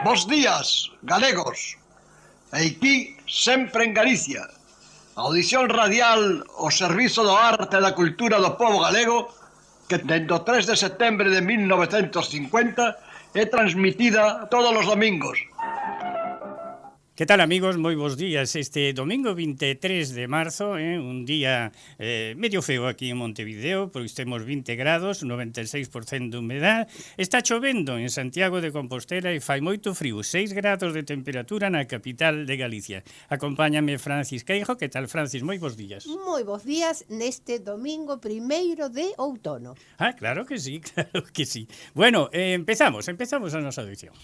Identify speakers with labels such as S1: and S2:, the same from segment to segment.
S1: Bos días, galegos. Aquí, sempre en Galicia. Audición radial ao servizo do arte e da cultura do povo galego que dende o 3 de setembro de 1950 é transmitida todos os domingos.
S2: Que tal, amigos? Moi bons días. Este domingo 23 de marzo, un día medio feo aquí en Montevideo, pois temos 20 grados, 96% de humedad. Está chovendo en Santiago de Compostela e fai moito frío, 6 grados de temperatura na capital de Galicia. Acompáñame Francis Queijo. Que tal, Francis? Moi bons días.
S3: Moi bons días neste domingo 1º de outono.
S2: Ah, claro que sí, claro que sí. Bueno, empezamos a nosa audición.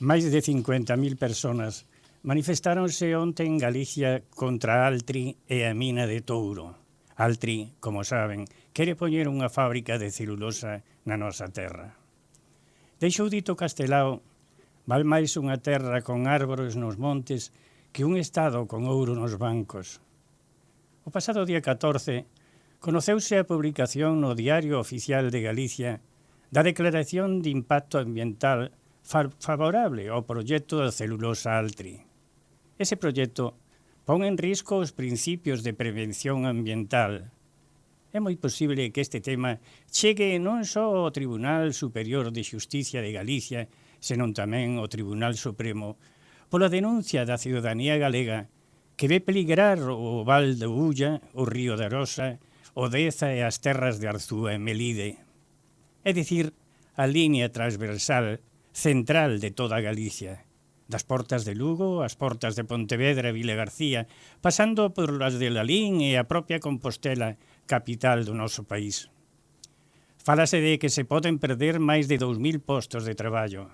S2: Máis de 50.000 persoas manifestáronse onte en Galicia contra Altri e a mina de Touro. Altri, como saben, quere poñer unha fábrica de celulosa na nosa terra. Deixou dito Castelao, val máis unha terra con árbores nos montes que un estado con ouro nos bancos. O pasado día 14 conoceuse a publicación no Diario Oficial de Galicia da Declaración de Impacto Ambiental favorable ao proxecto da celulosa Altri. Ese proxecto pon en risco os principios de prevención ambiental. É moi posible que este tema chegue non só ao Tribunal Superior de Xusticia de Galicia, senón tamén ao Tribunal Supremo, pola denuncia da ciudadanía galega que ve peligrar o Val de Ulla, o Río da Rosa, o Deza e as terras de Arzúa e Melide. É dicir, a liña transversal central de toda Galicia, das portas de Lugo, as portas de Pontevedra e Vilagarcía, pasando por as de Lalín e a propia Compostela, capital do noso país. Fálase de que se poden perder máis de 2.000 postos de traballo,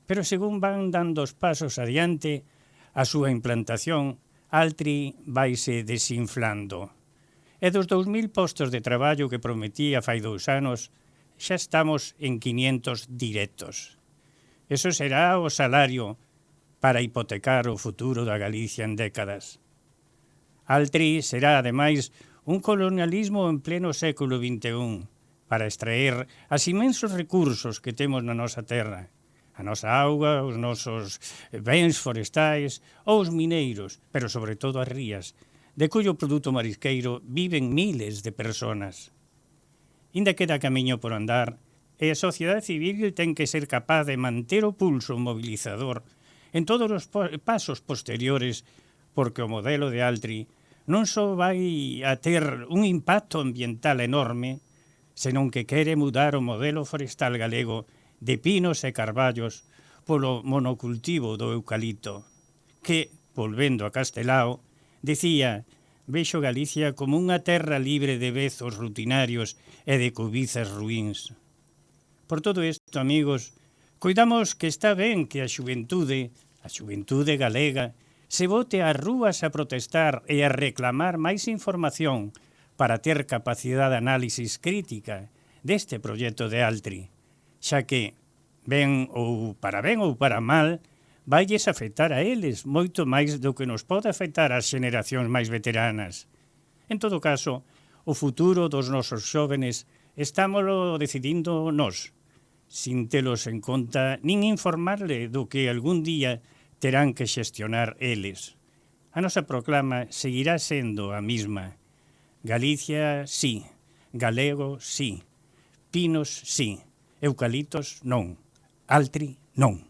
S2: pero según van dando os pasos adiante, a súa implantación, Altri vaise desinflando. E dos 2.000 postos de traballo que prometía fai 2 anos, xa estamos en 500 directos. Eso será o salario para hipotecar o futuro da Galicia en décadas. Altri será, ademais, un colonialismo en pleno século XXI para extraer as imensos recursos que temos na nosa terra, a nosa auga, os nosos bens forestais ou os mineiros, pero sobre todo as rías, de cuyo produto marisqueiro viven miles de personas. Inda queda camiño por andar, e a sociedade civil ten que ser capaz de manter o pulso mobilizador en todos os pasos posteriores, porque o modelo de Altri non só vai a ter un impacto ambiental enorme, senón que quere mudar o modelo forestal galego de pinos e carballos polo monocultivo do eucalipto, que, volvendo a Castelao, decía: vexo Galicia como unha terra libre de vezos rutinarios e de cubizas ruíns. Por todo isto, amigos, coidamos que está ben que a xuventude galega, se bote ás rúas a protestar e a reclamar máis información para ter capacidade de análisis crítica deste proxecto de Altri, xa que, ben ou para mal, vailles afectar a eles moito máis do que nos pode afectar ás xeneracións máis veteranas. En todo caso, o futuro dos nosos xóvenes estámolo decidindo nós, sin telos en conta nin informarle do que algún día terán que xestionar eles. A nosa proclama seguirá sendo a mesma. Galicia, sí. Galego, sí. Pinos, sí. Eucaliptos, non. Altri, non.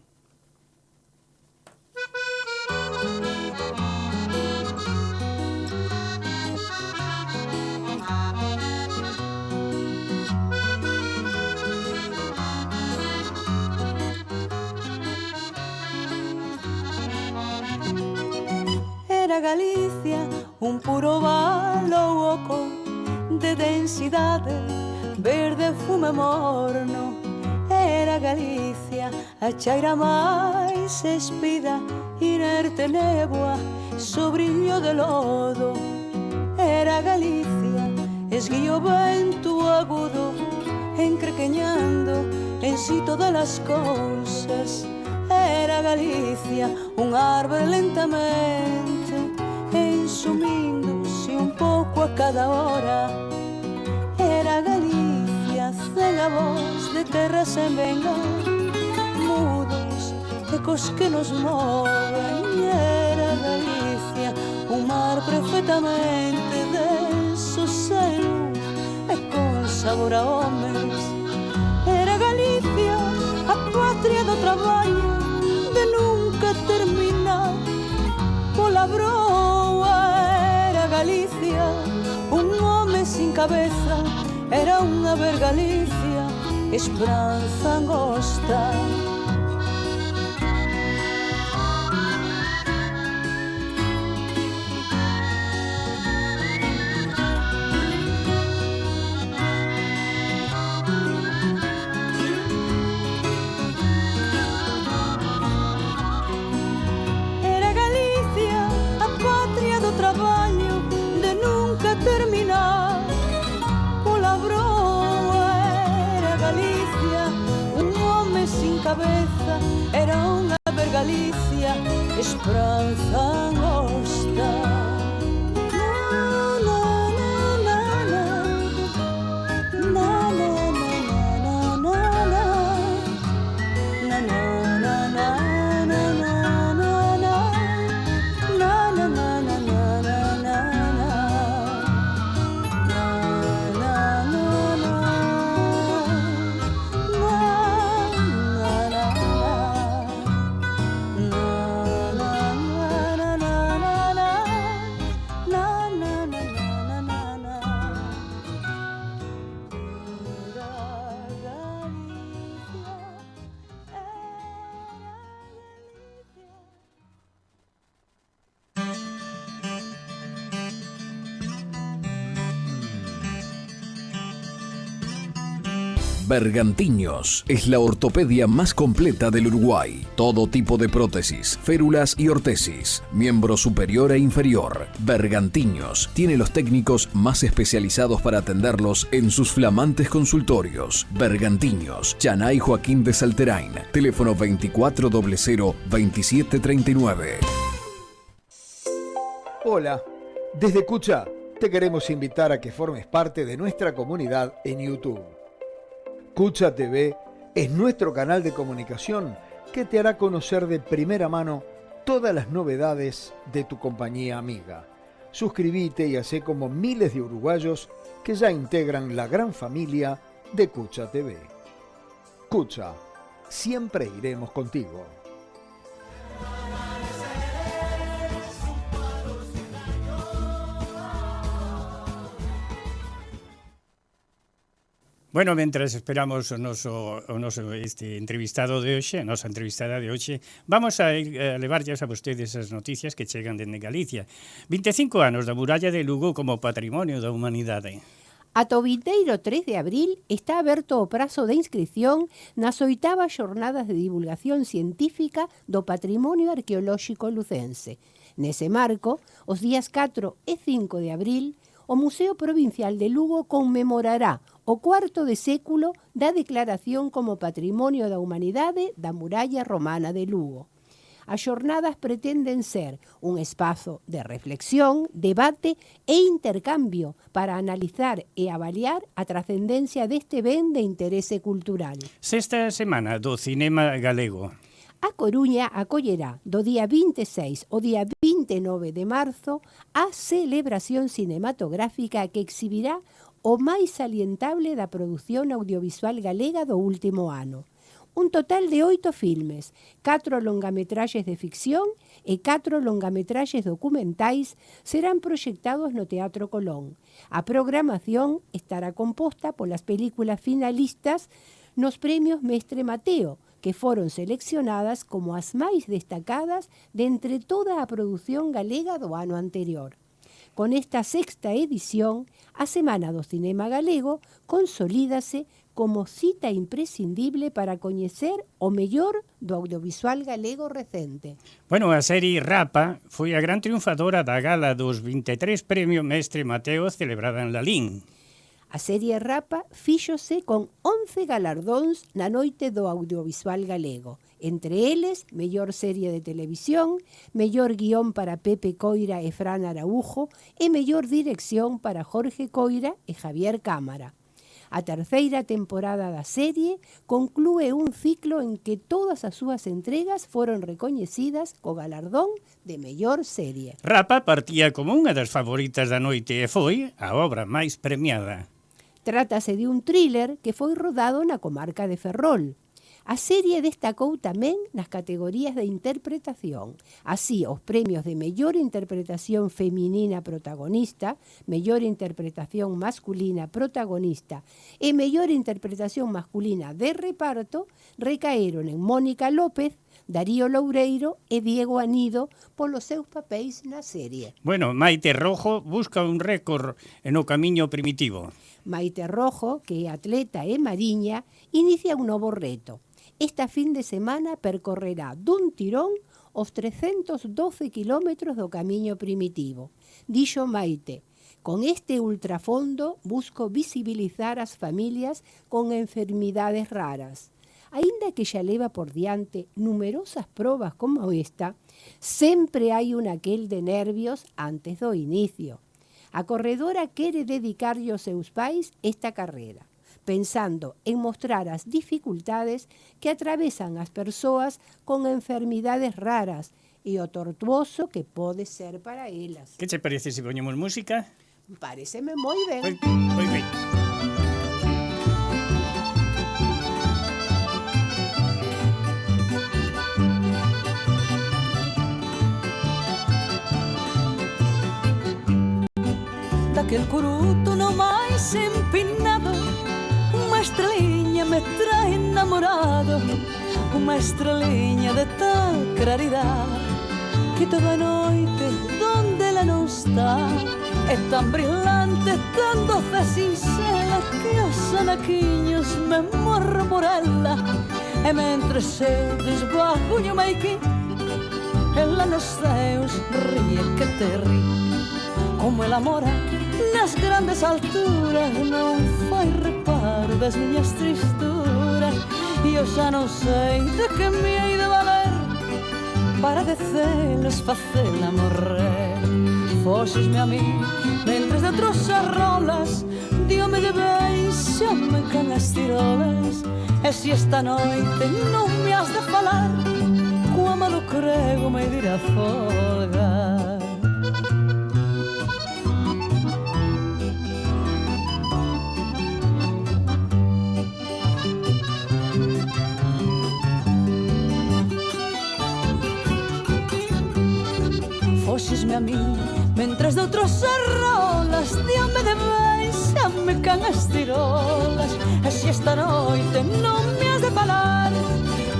S4: Era Galicia un puro valo oco de densidade, verde fume morno. Era Galicia a chaira máis espida, inerte néboa, sobrillo de lodo. Era Galicia esguío vento agudo, encrequeñando en si todas as cousas. Era Galicia un árbore lentamente ensumindo-se un pouco a cada hora. Era Galicia cega voz de terra sen vengar, mudos ecos que nos moven. Era Galicia un mar perfectamente denso, sen luz e con sabor a homes. Era Galicia a patria do traballo de nunca terminar pola broa. Era Galicia un home sin cabeza, era unha ver Galicia esperanza angosta. Traballo de nunca terminar pola broa. Era Galicia un home sin cabeza, era unha ver Galicia esperanza angosta.
S5: Bergantiños es la ortopedia más completa del Uruguay. Todo tipo de prótesis, férulas y ortesis, miembro superior e inferior. Bergantiños tiene los técnicos más especializados para atenderlos en sus flamantes consultorios. Bergantiños, Chanay Joaquín de Salterain, teléfono 2400-2739.
S6: Hola, desde Cucha te queremos invitar a que formes parte de nuestra comunidad en YouTube. Cucha TV es nuestro canal de comunicación que te hará conocer de primera mano todas las novedades de tu compañía amiga. Suscribite y hacé como miles de uruguayos que ya integran la gran familia de Cucha TV. Cucha, siempre iremos contigo.
S2: Bueno, mentras esperamos o noso entrevistado de hoxe, a nosa entrevistada de hoxe, vamos a levarlles a vostedes as noticias que chegan dende Galicia. 25 anos da muralla de Lugo como patrimonio da humanidade.
S3: Ata o vindeiro 3 de abril está aberto o prazo de inscripción nas 8ª xornadas de divulgación científica do patrimonio arqueolóxico lucense. Nese marco, os días 4 e 5 de abril, o Museo Provincial de Lugo conmemorará o cuarto de século da declaración como Patrimonio da Humanidade da Muralla Romana de Lugo. As xornadas pretenden ser un espazo de reflexión, debate e intercambio para analizar e avaliar a trascendencia deste ben de interese cultural.
S2: Sexta semana do cinema galego.
S3: A Coruña acollerá do día 26 ao día 29 de marzo a celebración cinematográfica que exhibirá o máis salientable da produción audiovisual galega do último ano. Un total de 8 filmes, 4 longametraxes de ficción e 4 longametraxes documentais serán proxectados no Teatro Colón. A programación estará composta polas películas finalistas nos premios Mestre Mateo, que foron seleccionadas como as máis destacadas de entre toda a produción galega do ano anterior. Con esta sexta edición, a Semana do Cinema Galego consolídase como cita imprescindible para coñecer o mellor do audiovisual galego recente.
S2: Bueno, a serie Rapa foi a gran triunfadora da gala dos 23 premios Mestre Mateo celebrada en Lalín.
S3: A serie Rapa fíxose con 11 galardóns na noite do audiovisual galego, entre eles mellor serie de televisión, mellor guión para Pepe Coira e Fran Araújo e mellor dirección para Jorge Coira e Javier Cámara. A terceira temporada da serie conclúe un ciclo en que todas as súas entregas foron recoñecidas co galardón de mellor serie.
S2: Rapa partía como unha das favoritas da noite e foi a obra máis premiada.
S3: Trátase de un thriller que foi rodado na comarca de Ferrol. A serie destacou tamén nas categorías de interpretación. Así, os premios de mellor interpretación feminina protagonista, mellor interpretación masculina protagonista e mellor interpretación masculina de reparto recaeron en Mónica López, Darío Loureiro e Diego Anido polos seus papéis na serie.
S2: Bueno, Maite Rojo busca un récord no camiño primitivo.
S3: Maite Rojo, que é atleta e mariña, inicia un novo reto. Esta fin de semana percorrerá dun tirón os 312 kilómetros do camiño primitivo. Dixo Maite, con este ultrafondo busco visibilizar as familias con enfermidades raras. Aínda que xa leva por diante numerosas probas como esta, sempre hai un aquel de nervios antes do inicio. A corredora quere dedicarlle aos seus pais esta carrera, pensando en mostrar as dificultades que atravesan as persoas con enfermidades raras e o tortuoso que pode ser para elas.
S2: Que che parece se poñemos música?
S3: Pareceme moi ben.
S2: Pois ben.
S4: Daquel curuto no máis empinado, unha estreliña me trae enamorado, unha estreliña de tal claridade que toda noite donde ela non está é tan brillante, tan doce e sincera que os anaquiños me morro por ela e mentre se desbajuño meiquín ela nos ceus ríe que te rí como el amor nas grandes alturas non fai reparo das miñas tristuras e eu xa non sei de que me hei de valer para de celos facela morrer. Foxesme a mí mentres de outros arrolas diome de beixame can as tirolas e se esta noite non me has de falar coa malo crego me dirá folgar. deixesme a min mentres doutros arrolas de home de baixame can as tirolas. E se esta noite non me has de falar,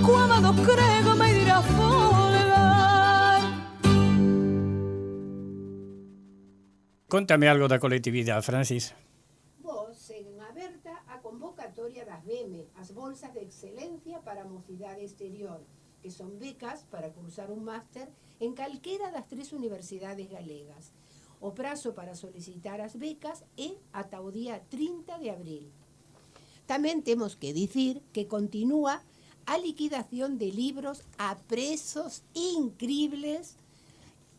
S4: co amado crego me dirá folgar.
S2: Contame algo da colectividade, Francis.
S3: Vos seguen aberta a convocatoria das BEME, as bolsas de excelencia para a mocidade exterior, que son becas para cursar un máster en calquera das 3 universidades galegas. O prazo para solicitar as becas é ata o día 30 de abril. Tamén temos que dicir que continúa a liquidación de libros a prezos increíbles.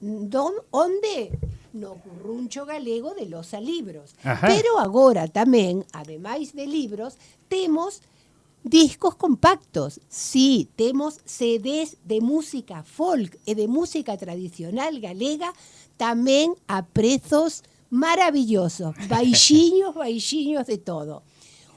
S3: Onde? No Curruncho Galego de Losa Libros.
S2: Ajá.
S3: Pero agora tamén, ademais de libros, temos discos compactos. Sí, temos CDs de música folk e de música tradicional galega tamén a prezos maravillosos, baixiños de todo.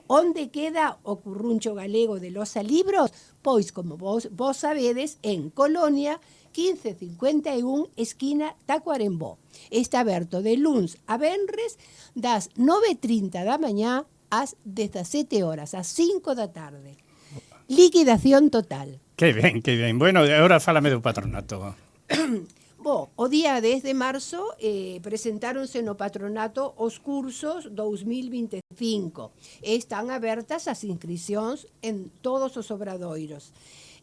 S3: Onde queda o Curruncho Galego de Losa Libros? Pois, como vos sabedes, en Colonia 1551, esquina Tacuarembó. Está aberto de luns a venres das 9:30 da mañá ás 17 horas, ás 5 da tarde. Liquidación total.
S2: Que ben, que ben. Bueno, agora fálame do patronato.
S3: Bo, o día 10 de marzo presentáronse no patronato os cursos 2025. Están abertas as inscricións en todos os obradoiros.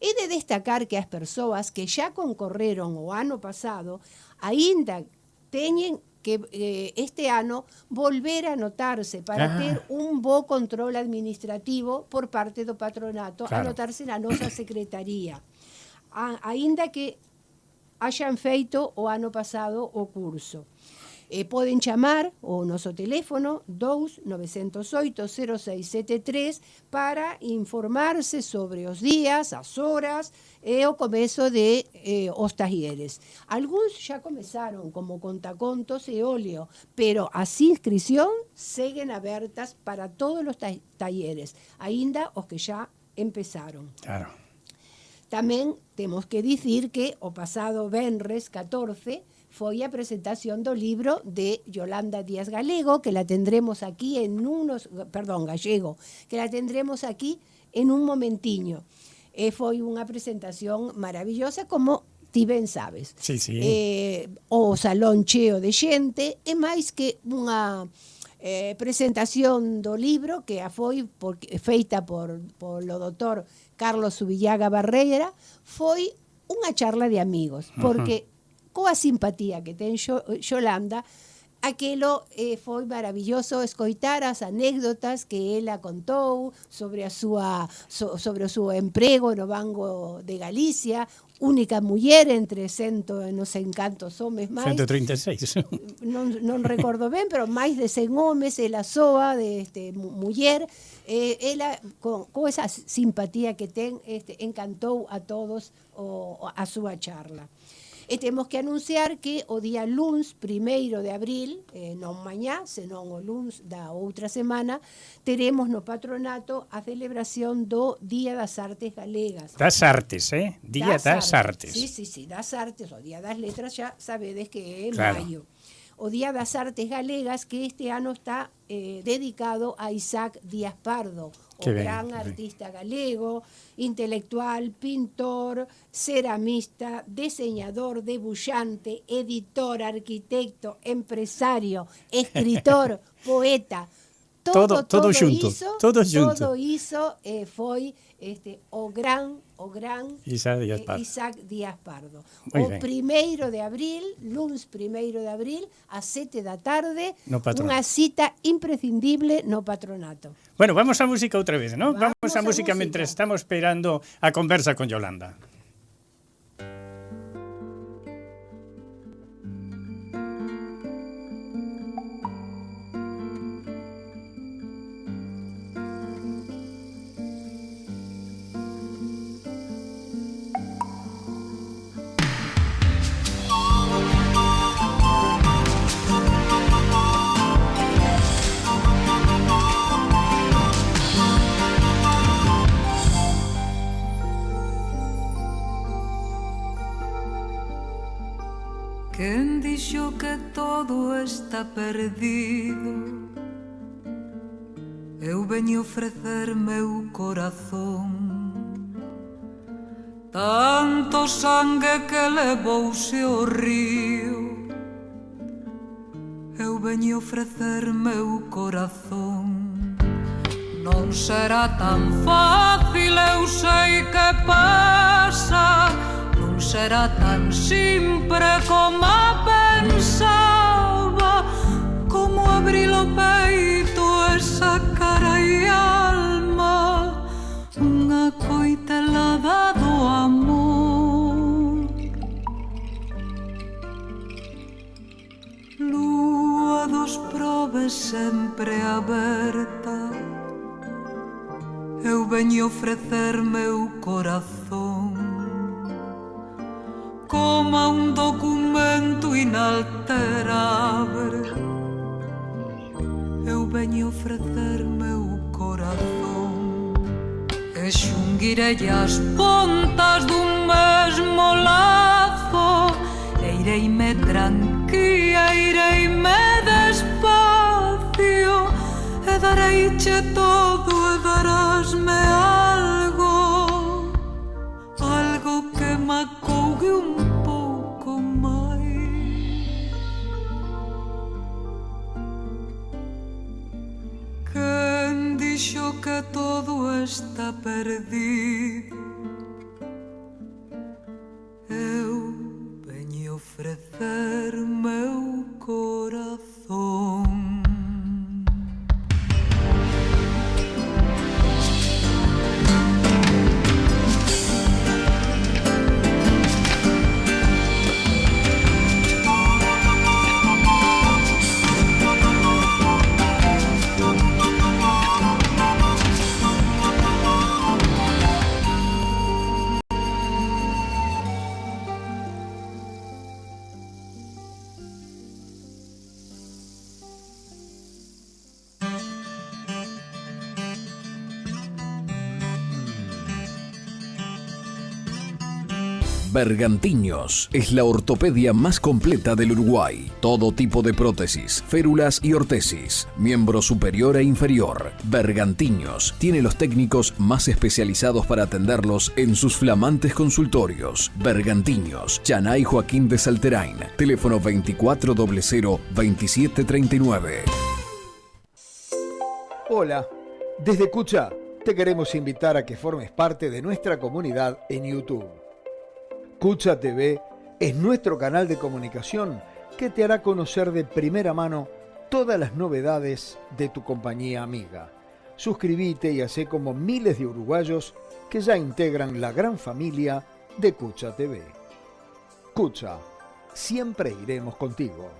S3: É de destacar que as persoas que xa concorreron o ano pasado aínda teñen que este ano volver a anotarse para ter un bo control administrativo por parte do patronato,
S2: claro,
S3: anotarse na nosa secretaría. Aínda que hayan feito o ano pasado o curso. Poden chamar o noso teléfono 2908-0673 para informarse sobre os días, as horas e o comezo de os talleres. Algúns xa comezaron como contacontos e óleo, pero as inscripción seguen abertas para todos os talleres, aínda os que xa empezaron.
S2: Claro.
S3: Tamén temos que dicir que o pasado venres 14 foi a presentación do libro de Yolanda Díaz Galego, que la tendremos aquí Gallego, que la tendremos aquí en un momentiño. Foi unha presentación maravillosa, como ti ben sabes.
S2: Sí, sí.
S3: O salón cheo de xente, e máis que unha presentación do libro que foi feita por o doutor Carlos Subillaga Barreira, foi unha charla de amigos, porque coa simpatía que ten Yolanda, aquelo foi maravilloso escoitar as anécdotas que ela contou sobre sobre o seu emprego no Banco de Galicia, única muller entre non sei cantos homes máis.
S2: 136.
S3: Non recordo ben, pero máis de 100 homes, ela soa de muller, ela con esa simpatía que ten, encantou a todos a súa charla. E temos que anunciar que o día luns 1º de abril, non mañá, senón o luns da outra semana, teremos no patronato a celebración do Día das Artes Galegas.
S2: Das Artes, Día das Artes.
S3: Sí, das Artes, o Día das Letras, xa sabedes que é
S2: claro,
S3: maio. O Día das Artes Galegas, que este ano está dedicado a Isaac Díaz Pardo, o gran artista galego, intelectual, pintor, ceramista, diseñador, debuxante, editor, arquitecto, empresario, escritor, poeta. Todo
S2: xunto.
S3: Todo iso foi o gran Isaac Díaz Pardo. O 1º de abril, luns 1º de abril, a 7 da tarde, unha cita imprescindible no patronato.
S2: Bueno, vamos a música outra vez, ¿no? Vamos a música mentre estamos esperando a conversa con Yolanda.
S4: que todo está perdido, eu veño ofrecer meu corazón. Tanto sangue que levouse o río, eu veño ofrecer meu corazón. Non será tan fácil, eu sei que pasa, non será tan simple como pensaba, como abrir o peito e sacar aí alma, unha coitelada do amor. Lúa dos probes sempre aberta, eu veño ofrecer meu corazón como un documento inalterable. Eu veño ofrecer meu corazón e xunguirei as pontas dun mesmo lazo, e ireime tranquila, ireime despacio, e dareiche todo e darásme algo, algo que me acougue un pouco máis. Quen dixo que todo está perdido, eu veño ofrecer meu corazón.
S5: Bergantiños es la ortopedia más completa del Uruguay. Todo tipo de prótesis, férulas y ortesis, miembro superior e inferior. Bergantiños tiene los técnicos más especializados para atenderlos en sus flamantes consultorios. Bergantiños, Chanay Joaquín de Salterain, teléfono 2400-2739.
S6: Hola, desde Cucha te queremos invitar a que formes parte de nuestra comunidad en YouTube. Cucha TV es nuestro canal de comunicación que te hará conocer de primera mano todas las novedades de tu compañía amiga. Suscríbete y hacé como miles de uruguayos que ya integran la gran familia de Cucha TV. Cucha, siempre iremos contigo.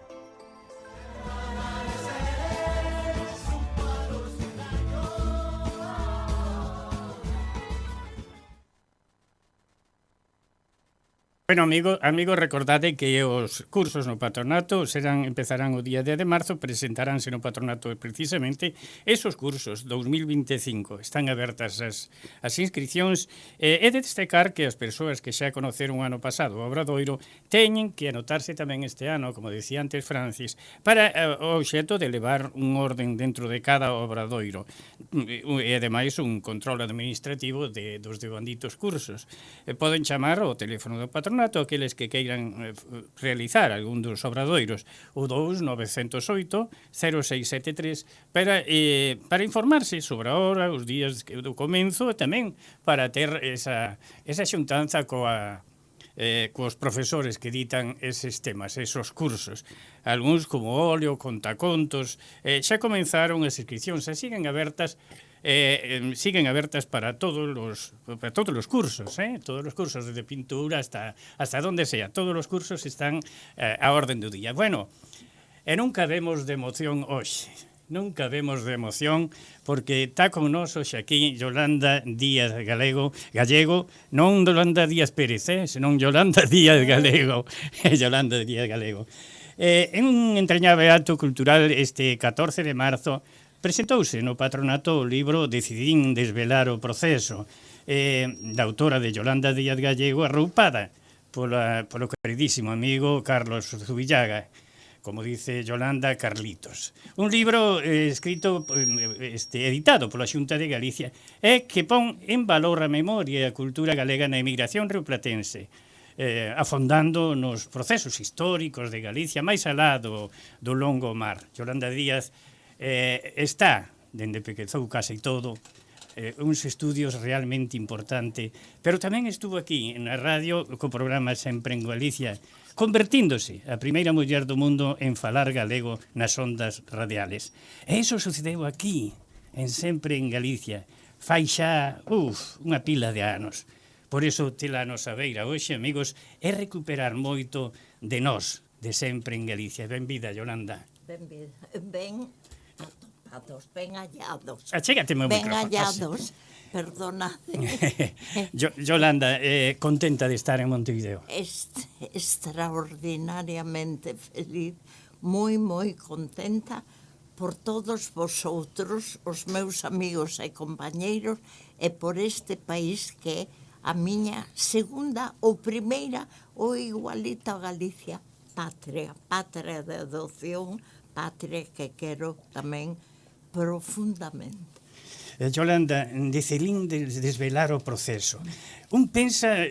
S2: Bueno, amigos, recordade que os cursos no patronato empezarán o día 10 de marzo, presentaránse no patronato precisamente esos cursos 2025. Están abertas as inscripcións e de destacar que as persoas que xa conoceron o ano pasado o Obradoiro teñen que anotarse tamén este ano, como decía antes Francis, para o obxeto de levar un orden dentro de cada Obradoiro e ademais un control administrativo dos devanditos cursos. Poden chamar ao teléfono do patronato aqueles que queiran realizar algún dos obradoiros, o 2-908-0673 para informarse sobre a hora, os días do comenzo e tamén para ter esa xuntanza cos profesores que ditan eses temas, esos cursos. Algúns como óleo, contacontos, xa comenzaron as inscripcións e siguen abertas para todos los cursos, todos los cursos, desde pintura hasta donde sea, todos los cursos están a orden do día. Bueno, e nunca vemos de emoción hoxe, porque está con nos hoxe aquí Yolanda Díaz Gallego, non Yolanda Díaz Pérez, senón Yolanda Díaz Gallego, Yolanda Díaz Gallego. En un entrañable acto cultural este 14 de marzo, presentouse no patronato o libro Decidín desvelar o proceso, da autora de Yolanda Díaz Gallego, arroupada polo queridísimo amigo Carlos Zubillaga. como dice Yolanda, Carlitos. Un libro escrito, editado pola Xunta de Galicia, que pon en valor a memoria e a cultura galega na emigración rioplatense, afondando nos procesos históricos de Galicia, máis alá do longo mar. Yolanda Díaz está, dende pequezou case todo, uns estudios realmente importante, pero tamén estuvo aquí na radio co programa Sempre en Galicia, convertíndose a primeira muller do mundo en falar galego nas ondas radiales. E iso sucedeu aquí, en Sempre en Galicia, fai xa, unha pila de anos. Por iso, tela a nosa beira hoxe, amigos, é recuperar moito de nós, de Sempre en Galicia. Benvida, Yolanda.
S7: Ben atopados, ben hallados.
S2: Achégate meu
S7: ben
S2: micrófono.
S7: hallados, perdonade.
S2: Yolanda, contenta de estar en Montevideo.
S7: Extraordinariamente feliz, moi contenta por todos vosotros, os meus amigos e compañeiros, e por este país que é a miña segunda ou primeira ou igualita a Galicia, patria de adopción, patria que quero tamén profundamente.
S2: Yolanda, decidín desvelar o proceso. Un pensa,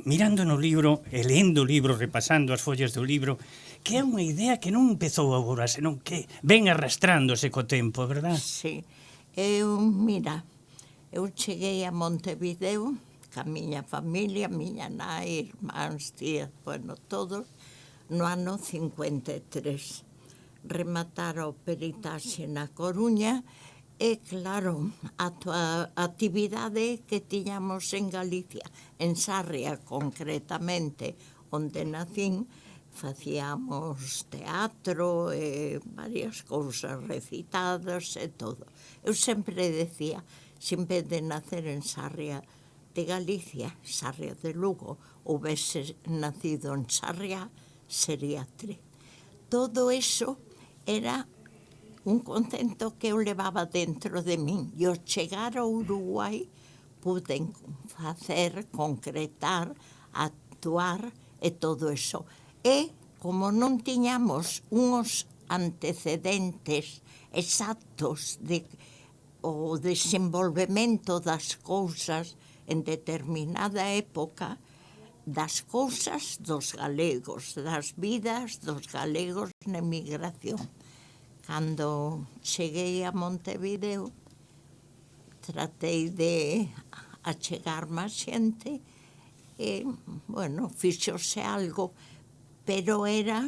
S2: mirando no libro, e lendo o libro, repasando as follas do libro, que é unha idea que non empezou agora, senón que ven arrastrándose co tempo, verdad?
S7: Sí. Eu cheguei a Montevideo ca miña familia, miña nai, irmáns, tías, todos, no ano 53. Rematara o peritaxe na Coruña. E, claro, a actividade que tiñamos en Galicia, en Sarria concretamente, onde nacín, facíamos teatro e varias cousas recitadas e todo. Eu sempre decía, sempre de nacer en Sarria de Galicia, Sarria de Lugo, houvese nacido en Sarria, sería Tri. Todo eso era un concepto que eu levaba dentro de min. E ao chegar ao Uruguai puden facer, concretar, actuar e todo eso. E, como non tiñamos uns antecedentes exactos de o desenvolvemento das cousas en determinada época, das cousas dos galegos, das vidas dos galegos na emigración. Cando cheguei a Montevideo, tratei de achegar máis xente e, fixose algo, pero era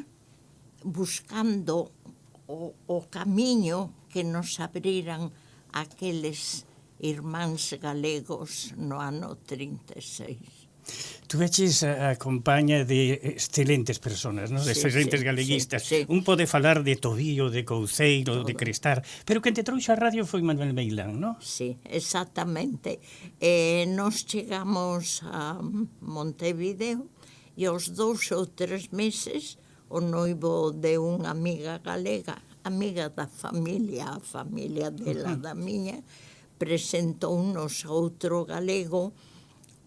S7: buscando o camiño que nos abriran aqueles irmáns galegos no ano 36.
S2: Tu veches a compañía de excelentes personas, ¿no? De excelentes galeguistas.
S7: Sí.
S2: Un pode falar de Tobío, de Couceiro, de Crestar, pero quen te trouxo a radio foi Manuel Meilán, ¿no?
S7: Sí, exactamente. Nos chegamos a Montevideo e aos 2 ou 3 meses o noivo de unha amiga galega, amiga da familia, a familia dela, da miña, presentounos a outro galego,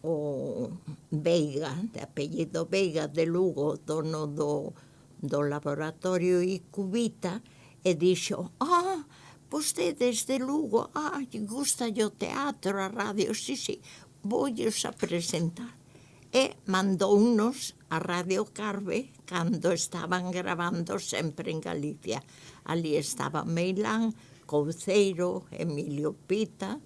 S7: o Veiga, de apellido Veiga, de Lugo, dono do laboratorio Icubita, e dixo, vostedes de Lugo, gusta o teatro, a radio, sí, voulles a presentar. E mandounos a Radio Carve cando estaban gravando Sempre en Galicia. Ali estaba Meilán, Couceiro, Emilio Pita,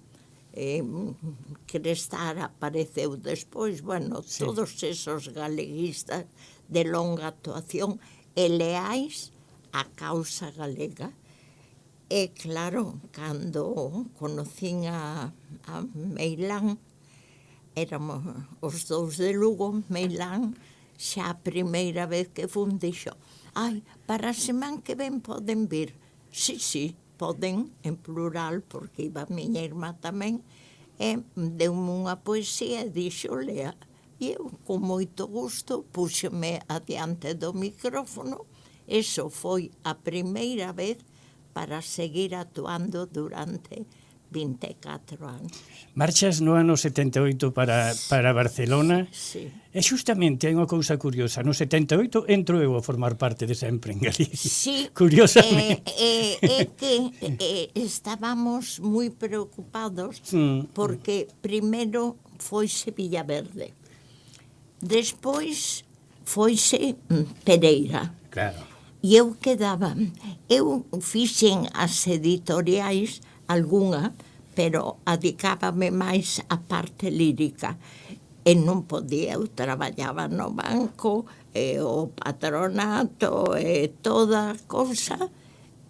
S7: Crestar apareceu despois, sí. Todos esos galeguistas de longa actuación e leais á causa galega. E claro, cando conocín a Meilán, éramos os dous de Lugo, Meilán, xa a primeira vez que fun, dixo, para a semana que ven poden vir. Sí, poden, en plural, porque iba a miña irmá tamén, e deu-me unha poesía e dixo, lea. E eu, con moito gusto, púxome adiante do micrófono. Eso foi a primeira vez para seguir actuando durante 24 anos.
S2: Marchas no ano 78 para Barcelona.
S7: Sí.
S2: E xustamente hai unha cousa curiosa. No 78 entro eu a formar parte de Sempre en Galicia.
S7: Sí,
S2: Curiosamente.
S7: é que estábamos moi preocupados porque primeiro foise Villaverde, despois foise Pereira.
S2: Claro.
S7: E eu quedaba, eu fixen as editoriais algunha, pero adicábame máis á parte lírica. E non podía, eu traballaba no banco, o patronato, toda a cousa,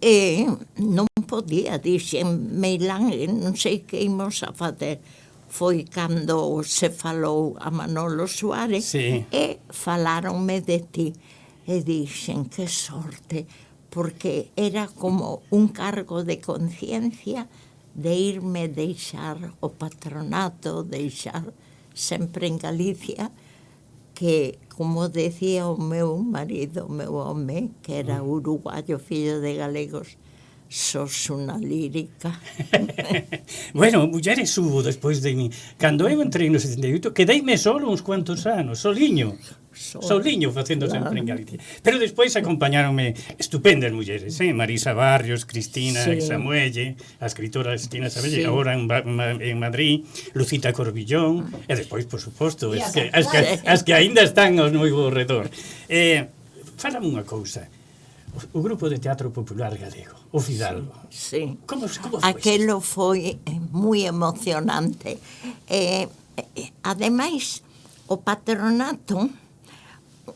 S7: e non podía, dixen, Meilán, non sei que imos a facer. Foi cando se falou a Manolo Suárez,
S2: sí,
S7: e falaronme de ti. E dixen, que sorte, porque era como un cargo de conciencia de irme deixar o patronato, deixar Sempre en Galicia, que, como decía o meu marido, o meu home, que era uruguayo, fillo de galegos, sos unha lírica.
S2: Bueno, mulleres hubo despois de mí. Cando eu entrei no 78, quedeime solo uns cuantos anos, soliño facendo Sempre en Galicia. Pero despois acompañaronme estupendas mulleres, Marisa Barrios, Cristina Samuelle, a escritora Cristina Samuelle, agora en Madrid, Lucita Corbillón, e despois, por suposto, as que aínda están ao noivo redor. Fálame unha cousa. O grupo de teatro popular galego, o Fidalgo.
S7: Sí.
S2: Como foi?
S7: Aquelo foi moi emocionante. Ademais, o patronato,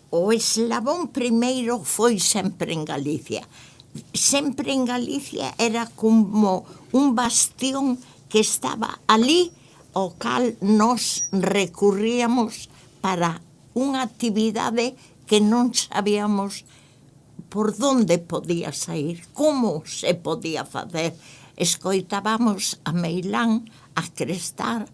S7: o eslabón primeiro foi Sempre en Galicia. Sempre en Galicia era como un bastión que estaba ali, ao cal nos recurríamos para unha actividade que non sabíamos por onde podía sair, como se podía facer. Escoitábamos a Meilán, a Crestar,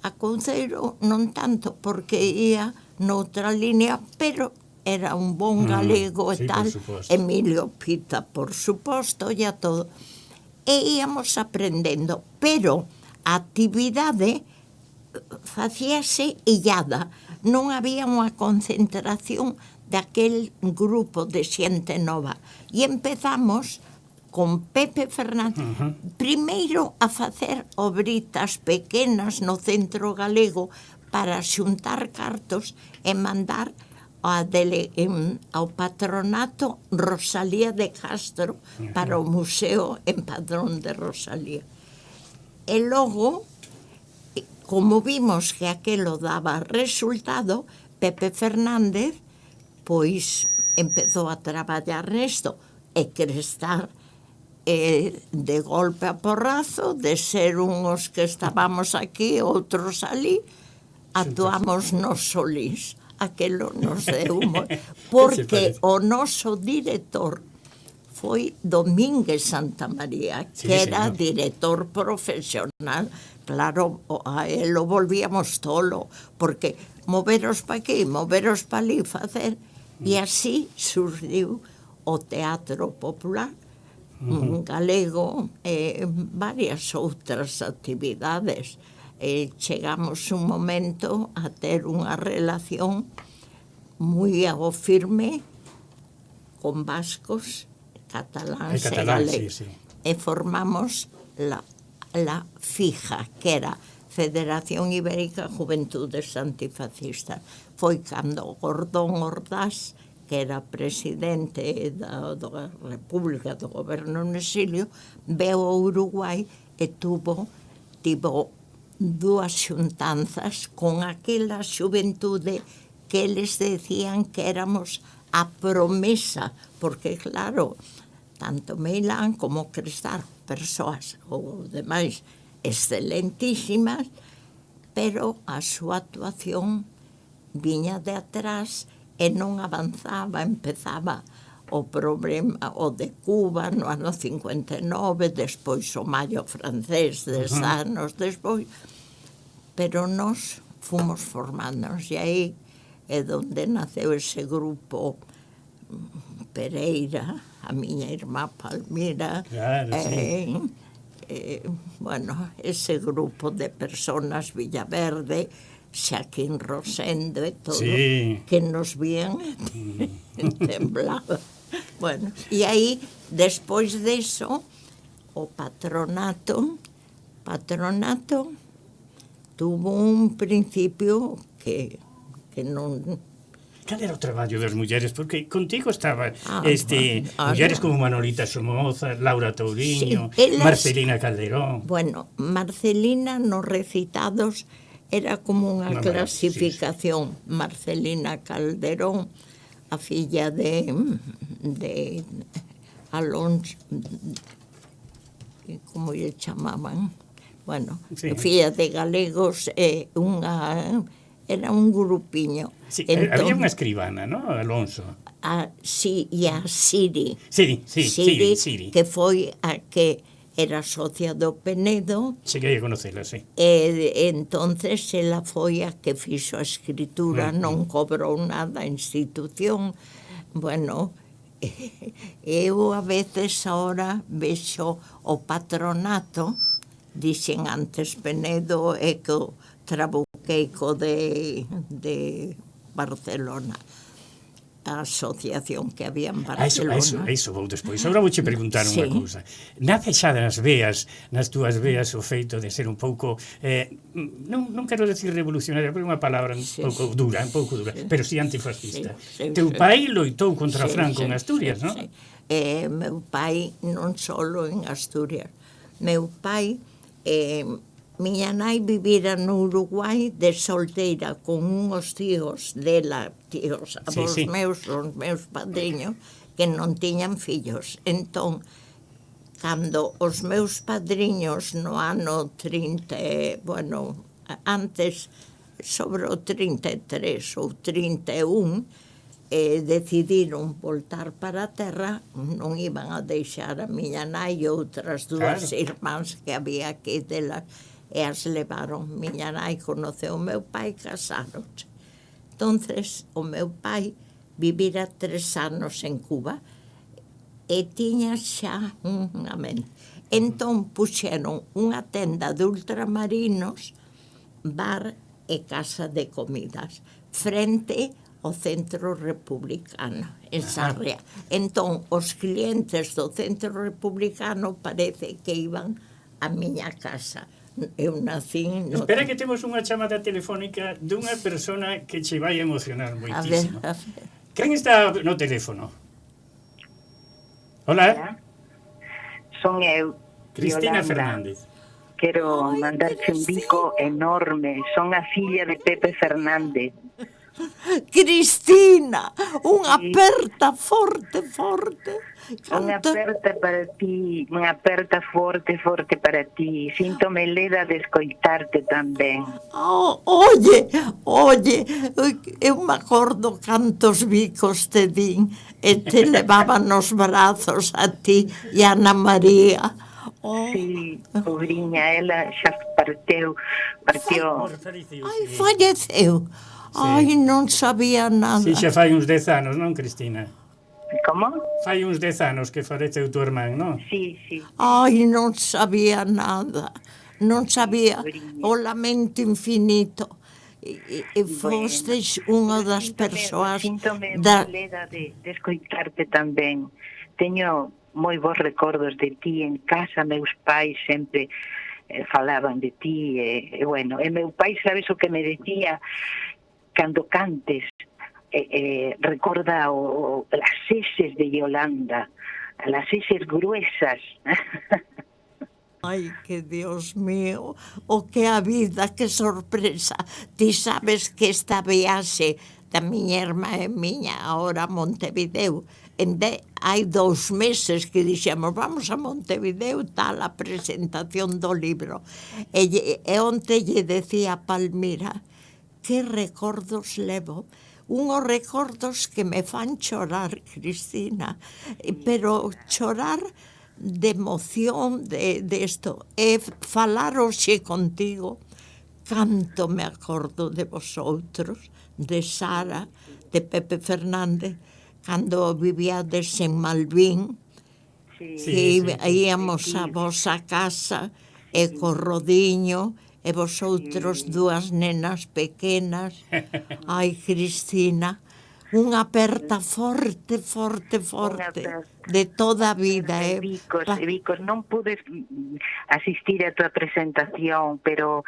S7: a Couceiro non tanto, porque ia noutra línea, pero era un bon galego e tal, Emilio Pita, por suposto, e a todo. E íamos aprendendo, pero a actividade facíase illada, non había unha concentración daquel grupo de xente nova. E empezamos con Pepe Fernández, primeiro a facer obritas pequenas no centro galego para xuntar cartos e mandar ao patronato Rosalía de Castro para o Museo en Padrón de Rosalía. E logo, como vimos que aquelo daba resultado, Pepe Fernández pois empezou a traballar nesto e Crestar de golpe a porrazo, de ser uns que estábamos aquí, outros ali, actuamos nos Solís. Aquelo nos deu porque o noso director foi Domínguez Santamaría, que era director profesional. Claro, a él lo volvíamos tolo, porque moveros pa aquí, moveros pa ali, facer. E así surgiu o Teatro Popular galego e varias outras actividades. Chegamos un momento a ter unha relación moi ao firme con vascos, cataláns e galegos. E formamos la FIJA, que era Federación Ibérica Juventudes Antifascistas. Foi cando Gordón Ordaz, que era presidente da República do Goberno no exilio, veu ao Uruguai e tivo dúas xuntanzas con aquela xuventude que eles decían que éramos a promesa, porque claro, tanto Meilán como Crestar, persoas ou demais excelentísimas, pero a súa actuación viña de atrás e non avanzaba, empezaba o problema, o de Cuba no ano 59, despois o Maio francés, 10 anos despois, pero nós fomos formándonos, e aí é onde naceu ese grupo Pereira, a miña irmá Palmira, bueno, ese grupo de personas, Villaverde, Xaquín Rosendo e todo,
S2: Sí.
S7: que nos vían temblaba. Bueno, e aí, despois deso, o patronato tuvo un principio que non...
S2: Cal era o traballo das mulleres? Porque contigo estaba
S7: bueno,
S2: mulleres como Manolita Somoza, Laura Touriño,
S7: Sí, elas-
S2: Marcelina Calderón.
S7: Bueno, Marcelina nos recitados era como unha
S2: Unha
S7: clasificación. Marcelina Calderón, a filla de Alonso, como lle chamaban? Bueno,
S2: Sí.
S7: filla de galegos, era un grupiño.
S2: Sí,
S7: Entón,
S2: había unha escribana, ¿no? Alonso.
S7: sí, e a Siri.
S2: Siri.
S7: Que foi a que era socia do Penedo,
S2: Cheguei a conocela, sí.
S7: e entonces ela foi a que fixo a escritura, non cobrou nada a institución. Bueno, eu a veces ahora vexo o patronato, dixen antes Penedo e que o trabuqueico de Barcelona, a asociación que había en Barcelona.
S2: A iso vou despois. Agora vouche preguntar unha
S7: Sí.
S2: cousa. Nace xa nas túas veas o feito de ser un pouco, non quero decir revolucionaria, porque é unha palabra un pouco dura, pero si antifascista.
S7: Sí,
S2: Teu
S7: sí.
S2: pai loitou contra
S7: Sí,
S2: Franco en
S7: sí,
S2: Asturias,
S7: sí,
S2: non?
S7: sí. Meu pai non solo en Asturias. Meu pai, miña nai vivira no Uruguai de solteira con unhos tíos dela, tíos, avós
S2: sí.
S7: meus, os meus padriños, que non tiñan fillos. Entón, cando os meus padriños no ano 30, bueno, antes, sobre o 33 ou 31, decidiron voltar para a terra, non iban a deixar a miña nai e outras dúas irmáns que había aquí delas, e as levaron. Miña nai conoceu o meu pai, casaronse. Entonces, o meu pai vivira 3 anos en Cuba e tiña xa unha mente. Entón, puxeron unha tenda de ultramarinos, bar e casa de comidas, frente ao Centro Republicano, en Sarria. Entón, os clientes do Centro Republicano parece que iban á miña casa. Eu nacín...
S2: Espera que temos unha chamada telefónica dunha persona que che vai emocionar moitísimo.
S7: A ver.
S2: Quen está no teléfono? Hola,
S8: Son eu,
S2: Cristina
S8: Yolanda.
S2: Fernández.
S8: Quero mandarche un bico enorme. Son a filla de Pepe Fernández.
S7: Cristina, unha
S8: Sí.
S7: aperta forte.
S8: Unha aperta para ti, unha aperta forte para ti. Síntome leda de escoitarte tamén.
S7: Oye, eu me acordo cantos bicos te din e te levaban nos brazos a ti e a Ana María.
S8: Sí, pobriña, ela xa partiu.
S7: Ai, falleceu. Ai, non sabía nada.
S2: Si, xa fai uns 10 anos, non, Cristina?
S8: Como?
S2: Fai uns 10 anos que faleceu tu irmán, non?
S8: Sí.
S7: Ai, non sabía nada. Non sabía. O lamento infinito. E fostes unha das persoas
S8: Síntome
S7: da...
S8: leda de escoitarte tamén. Teño moi bons recordos de ti en casa, meus pais sempre falaban de ti, e bueno, e meu pai, sabes o que me decía? Cando cantes, recorda las eses de Yolanda, las eses gruesas.
S7: Ai, que Dios mío, o que a vida, que sorpresa. Ti sabes que esta viaxe da miña irmá e miña ahora a Montevideo, hai 2 meses que dixemos vamos a Montevideo, tal a presentación do libro. E onte lle decía a Palmira, que recordos levo, unhos recordos que me fan chorar, Cristina, pero chorar de emoción de isto, e falar hoxe contigo, canto me acordo de vosotros, de Sara, de Pepe Fernández, cando vivíades en Malvín, que íamos a vosa casa e co Rodiño e vosotros dúas nenas pequenas. Ai, Cristina, unha aperta forte, de toda a vida.
S8: Vicos, non pude asistir a tua presentación, pero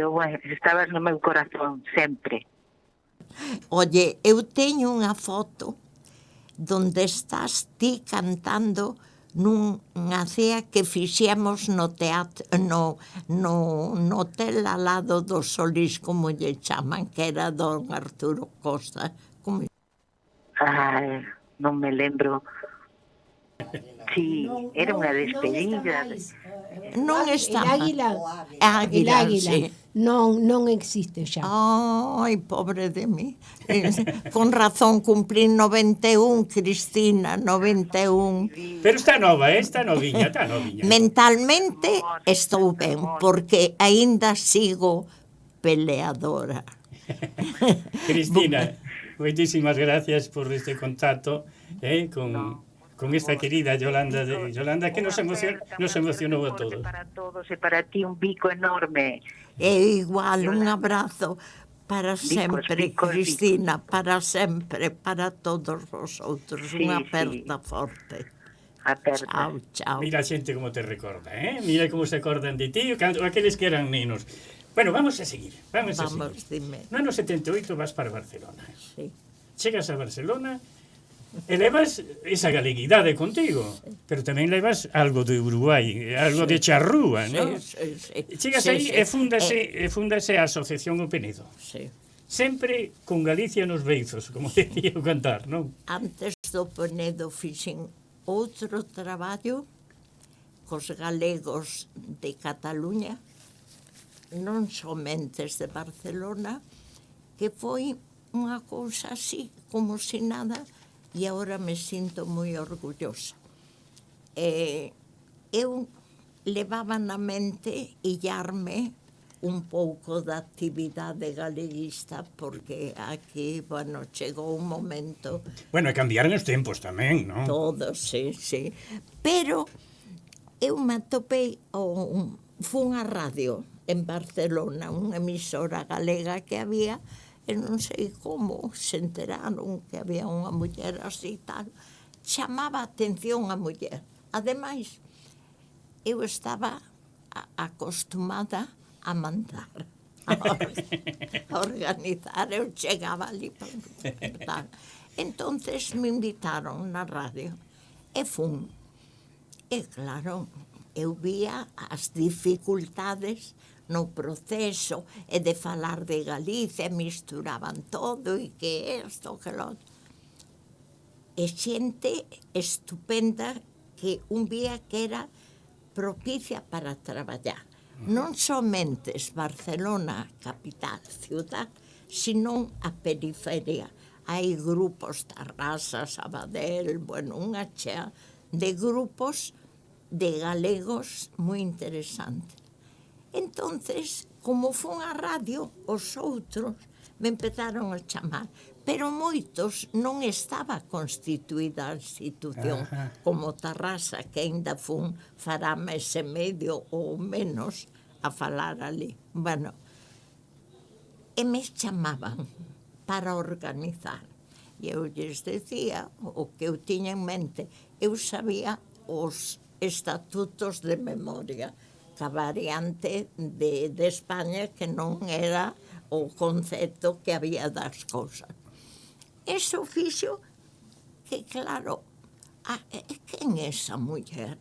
S8: bueno, estabas no meu corazón sempre.
S7: Oye, eu teño unha foto donde estás ti cantando nunha cea que fixemos no teatro, no hotel al lado do Solís, como lle chaman, que era don Arturo Costa. Como...
S8: Ai, non me lembro. Sí, era unha despedida.
S7: Non estaba.
S3: El
S7: Águila,
S3: águila.
S7: sí.
S3: Non existe xa.
S7: Ai, pobre de mí. Con razón cumplí 91, Cristina, 91.
S2: Pero está nova, está noviña.
S7: Mentalmente estou ben, porque aínda sigo peleadora.
S2: Cristina, moitísimas gracias por este contacto con esta querida Yolanda que nos emocionou a todos.
S8: Para todos e para ti un bico enorme.
S7: E igual, un abrazo para sempre, Cristina, para sempre, para todos vosotros. Unha aperta forte.
S8: Aperta.
S7: Chao.
S2: Mira a xente como te recorda, Mira como se acordan de ti, aqueles que eran nenos. Bueno, vamos a seguir.
S7: Dime.
S2: No ano 78 vas para Barcelona.
S7: Sí.
S2: Chegas a Barcelona e levas esa galeguidade contigo, pero tamén levas algo de Uruguai, algo de charrúa, non?
S7: Sí.
S2: Chegas aí e fúndase a Asociación O Penedo.
S7: Sí.
S2: Sempre con Galicia nos beizos, como decía o cantar, non?
S7: Antes do Penedo fixen outro traballo cos galegos de Cataluña, non somente de Barcelona, que foi unha cousa así, como se nada, e agora me sinto moi orgullosa. Eu levaba na mente illarme un pouco da actividade galeguista, porque aquí, bueno, chegou un momento...
S2: Bueno, cambiaron os tempos tamén, non?
S7: Todos, sí. Pero eu me atopei, fun a radio en Barcelona, unha emisora galega que había, e non sei como se enteraron que había unha muller así tal, chamaba a atención a muller. Ademais, eu estaba acostumada a mandar, a organizar, eu chegaba ali tal. Entonces me invitaron na radio e fun. E claro, eu vía as dificultades no proceso e de falar de Galicia, misturaban todo e que isto, que lo... E xente estupenda que un vía que era propicia para traballar. Non somente Barcelona, capital, ciudad, sino a periferia. Hai grupos, Tarrasa, Sabadell, bueno, unha chea de grupos de galegos moi interesantes. Entonces, como fun a radio, os outros me empezaron a chamar, pero moitos non estaba constituída a institución, como Tarrasa, que ainda fun fará mes e medio ou menos a falar ali. Bueno, e me chamaban para organizar. E eu lles decía o que eu tiña en mente. Eu sabía os estatutos de memoria, a variante de España, que non era o concepto que había das cousas. Eso fixo que, claro, quen é esa muller?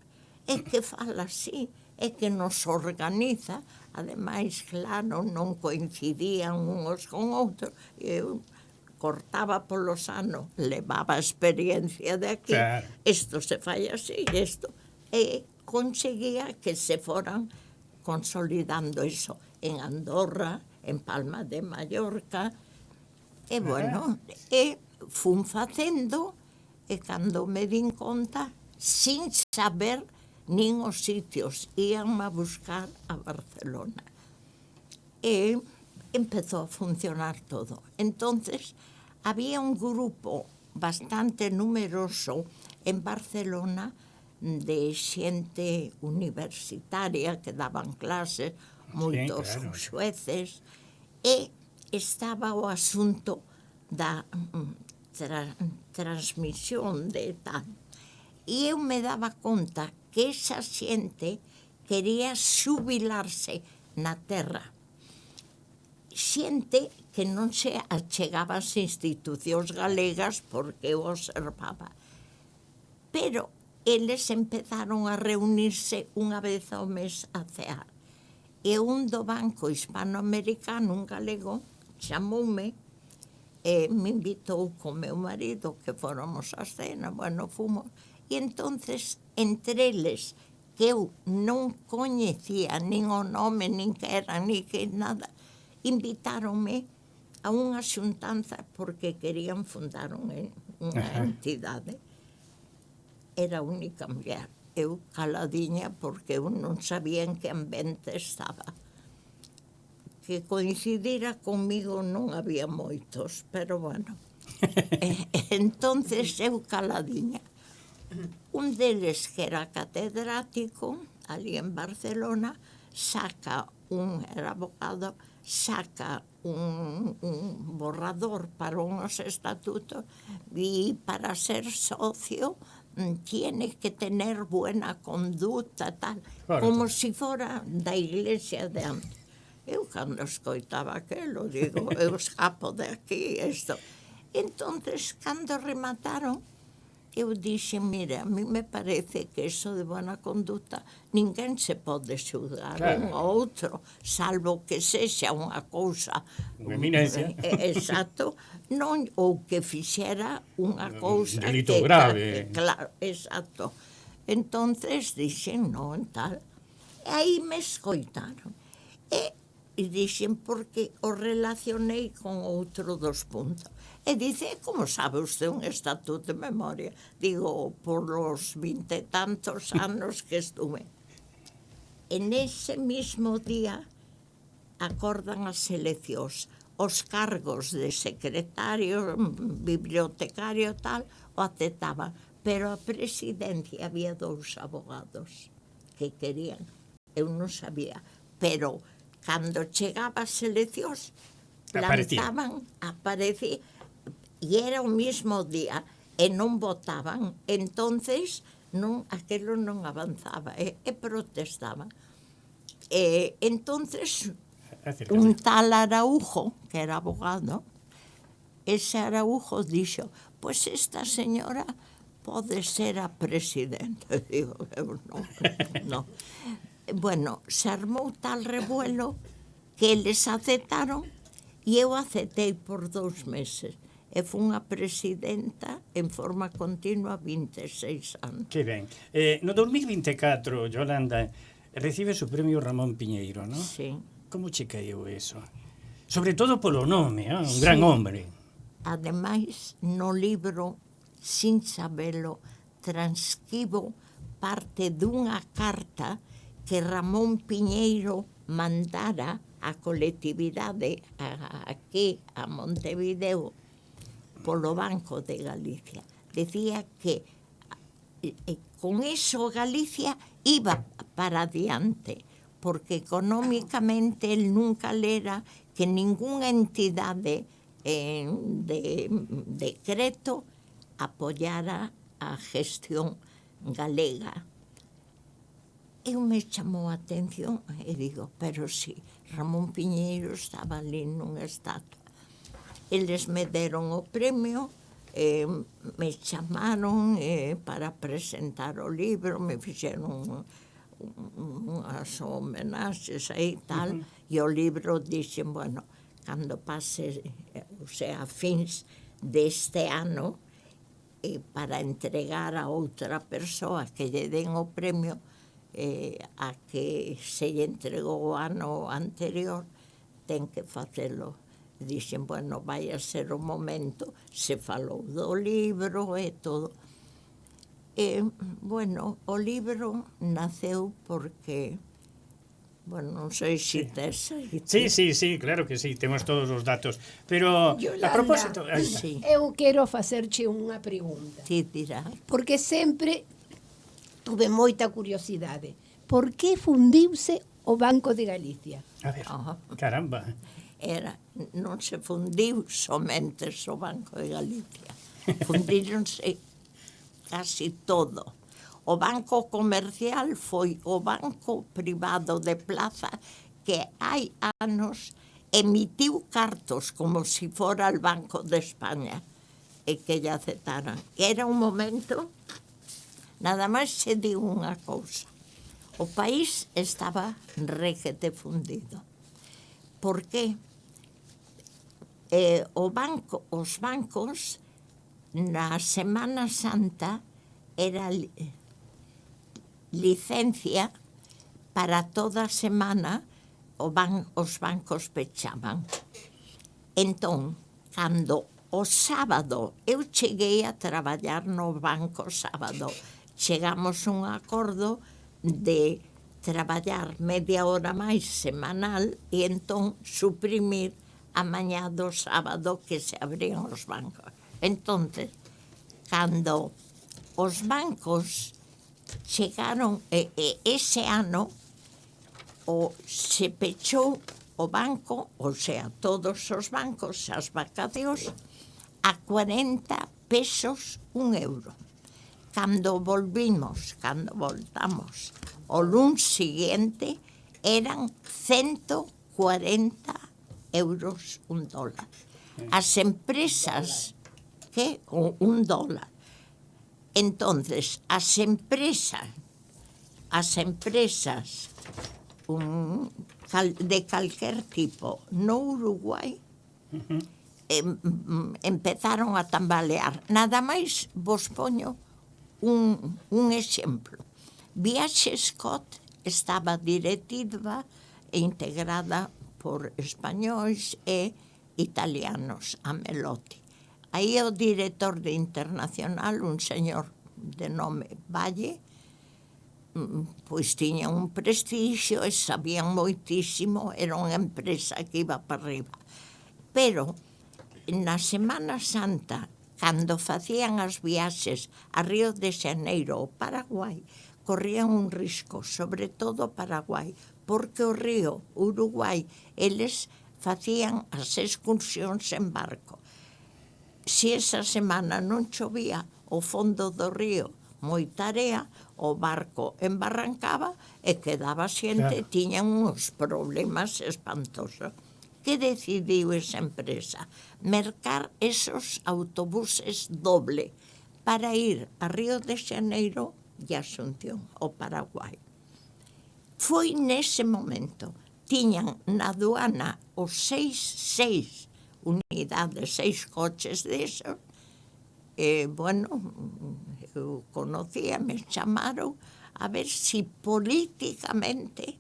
S7: É que fala así, é que nos organiza. Ademais, claro, non coincidían uns con outros. Eu cortaba polo sano, levaba a experiencia de aquí. Claro. Isto se fai así, isto. E conseguía que se foran consolidando iso en Andorra, en Palma de Mallorca, e bueno, e fun facendo, e cando me din conta, sin saber nin os sitios, íanme a buscar a Barcelona. E empezou a funcionar todo. Entonces, había un grupo bastante numeroso en Barcelona de xente universitaria que daban clases, moitos
S2: claro.
S7: xueces, e estaba o asunto da transmisión de tal. E eu me daba conta que esa xente quería xubilarse na terra. Xente que non se achegaba ás institucións galegas porque eu observaba. Pero eles empezaron a reunirse unha vez ao mes a cear. E un do Banco Hispanoamericano, un galego, chamoume e me invitou con meu marido que fóramos á cena, bueno, fomos. E entonces, entre eles, que eu non coñecía nin o nome, nin que era, nin que nada, invitáronme a unha xuntanza porque querían fundar unha entidade. Era a única muller. Eu caladiña porque eu non sabía en que ambiente estaba. Que coincidira comigo non había moitos, pero bueno. Entonces eu caladiña. Un deles que era catedrático, ali en Barcelona, era abogado, saca un borrador para unos estatutos y para ser socio tiene que tener buena conducta, tal, como si fuera da iglesia de antes. Eu, cando escoitaba aquelo, digo, eu escapo de aquí, isto. Entonces, cando remataron, eu dixen, mira, a mí me parece que eso de buena conduta ninguén se pode xulgar un ao outro, salvo que sexa unha cousa
S2: unha eminencia,
S7: exacto, non, ou que fixera unha cousa
S2: delito grave,
S7: claro, exacto. Entonces dixen, non, tal, e aí me escoitaron e dixen, porque o relacionei con outro dos puntos. E dice, como sabe usted un estatuto de memoria? Digo, por los 20 e tantos anos que estuve. En ese mismo día acordan as eleccións. Os cargos de secretario, bibliotecario, tal, o aceptaban. Pero a presidencia había 2 abogados que querían. Eu non sabía. Pero, cando chegaba as eleccións, plantaban, aparecía, e era o mismo día, e non votaban. Entonces, non, aquelo non avanzaba, e protestaban. Entonces, un tal Araujo, que era abogado, ese Araujo dixo, pois esta señora pode ser a presidenta. Digo, eu non. Bueno, se armou tal revuelo que eles aceptaron e eu aceptei por 2 meses. E fui unha presidenta en forma continua 26 anos.
S2: Que ben. No 2024, Yolanda, recibes o premio Ramón Piñeiro, non?
S7: Sí.
S2: Como che caeu eso? Sobre todo polo nome, un gran hombre.
S7: Ademais, no libro, sin sabelo, transcribo parte dunha carta que Ramón Piñeiro mandara a colectividade aquí a Montevideo polo Banco de Galicia. Decía que con eso Galicia iba para adiante, porque económicamente él nunca lera que ninguna entidade de decreto apoyara a gestión galega. Eu me chamou a atención e digo, pero si, Ramón Piñeiro estaba ali nunha estatua. Eles me deron o premio, me chamaron para presentar o libro, me fixeron unhas homenaxes aí tal, e o libro dixen, bueno, cando pase, o sea, a fins deste ano, para entregar a outra persoa que lle den o premio, a que se lle entregou o ano anterior, ten que facelo. Dixen, bueno, vai a ser o momento, se falou do libro e todo. Bueno, o libro naceu porque, bueno, non sei se tes aí.
S2: Sí, claro que sí, temos todos os datos. Pero,
S3: Yolanda,
S2: a propósito...
S7: Sí.
S3: Eu quero facerche unha pregunta.
S7: Ti dirás.
S3: Porque sempre tuve moita curiosidade. Por que fundiuse o Banco de Galicia?
S2: A ver,
S7: Ah.
S2: caramba.
S7: Non se fundiu somente o Banco de Galicia. Fundíronse casi todo. O Banco Comercial foi o banco privado de Plaza que hai anos emitiu cartos como se fora el Banco de España e que lle aceptaran. Era un momento, nada máis se diu unha cousa. O país estaba requete fundido. Por que? Os bancos na Semana Santa era licencia para toda a semana os bancos pechaban. Entón, cando o sábado eu cheguei a traballar no banco sábado, chegamos a un acordo de traballar media hora máis semanal e entón suprimir a mañá do sábado que se abrían os bancos. Entonces, cando os bancos chegaron, ese ano se pechou o banco, o sea, todos os bancos, as vacacións, a 40 pesos un euro. Cando voltamos o luns siguiente, eran 140 euros un dólar. As empresas, que un dólar. Entonces, as empresas de calquer tipo no Uruguai empezaron a tambalear. Nada máis vos poño un exemplo. Viaxes Scott estaba directiva e integrada por españois e italianos, a Melotti. Aí o director de Internacional, un señor de nome Valle, pois tiña un prestixio e sabían moitísimo, era unha empresa que iba para arriba. Pero na Semana Santa, cando facían as viaxes a Río de Xaneiro ou Paraguai, corrían un risco, sobre todo Paraguai, porque o río Uruguai, eles facían as excursións en barco. Se esa semana non chovía, o fondo do río moita area, o barco embarrancaba e quedaba xente,
S2: Claro.
S7: tiñan uns problemas espantosos. Que decidiu esa empresa? Mercar esos autobuses doble para ir a Río de Xaneiro e Asunción, o Paraguai. Foi nese momento. Tiñan na aduana os seis unidades, 6 coches desos, e, bueno, eu conocía, me chamaron a ver si políticamente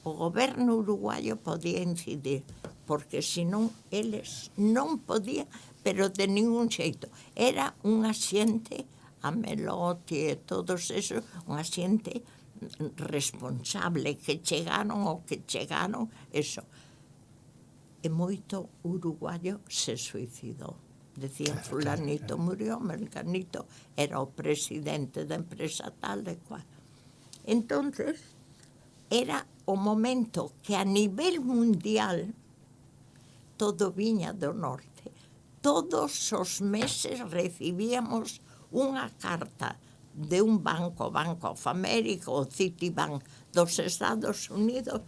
S7: o goberno uruguayo podía incidir, porque senón eles non podían, pero de ningún xeito. Era unha xente, a Melotti e todos esos, unha xente responsable, que chegaron o que chegaron, eso. E moito uruguayo se suicidou. Decían, fulanito murió, Melganito era o presidente da empresa tal e cual. Entonces, era o momento que a nivel mundial todo viña do norte. Todos os meses recibíamos unha carta de un banco, Bank of America ou Citibank dos Estados Unidos,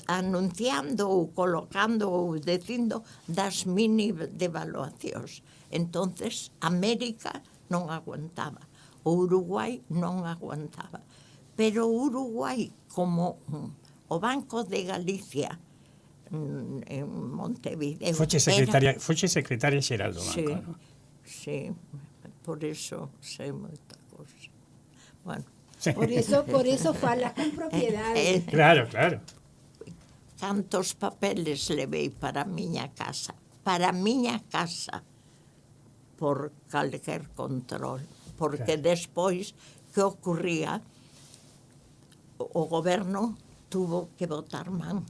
S7: anunciando ou colocando ou dicindo das mini devaluacións. Entonces, América non aguantaba, o Uruguai non aguantaba. Pero o Uruguai, como o Banco de Galicia, en Montevideo...
S2: Foche secretaria xeral do banco,
S7: Sí,
S2: non?
S7: sí, por eso sei moita cousa. Bueno,
S3: Por eso falas con propiedade.
S2: Claro, claro.
S7: cantos papeles levei para a miña casa, por calquer control, porque despois que ocurría, o goberno tuvo que botar man.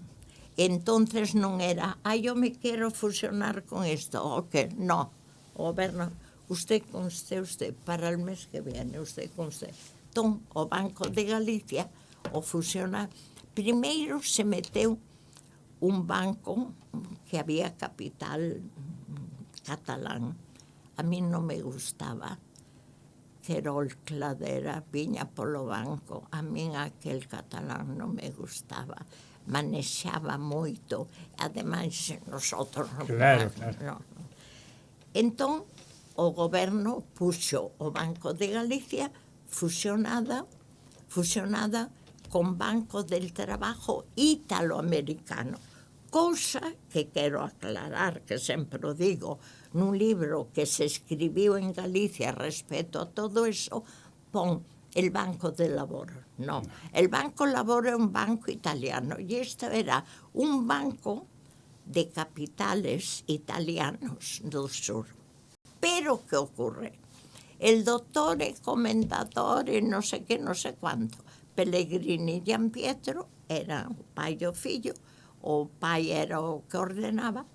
S7: Entonces non era, eu me quero fusionar con isto, o que, no, o goberno, usted, para el mes que viene, usted, Entón, o Banco de Galicia, o fusionar, primeiro se meteu un banco que había capital catalán. A mí non me gustaba. Querol Cladera viña polo banco. A min aquel catalán non me gustaba. Manexaba moito. Ademais, nosotros non.
S2: Claro.
S7: Non. Entón, o goberno puxo o Banco de Galicia fusionada con Banco del Trabajo italoamericano. Cousa que quero aclarar, que sempre o digo, nun libro que se escribiu en Galicia respecto a todo eso, pon el Banco de Labor. No, el Banco Labor é un banco italiano e isto era un banco de capitales italianos do sur. Pero que ocurre? El dottore, commendatore, non sei che, non sei quanto, Pellegrini Giampietro, era o pai e o fillo, o pai era o que ordenaba,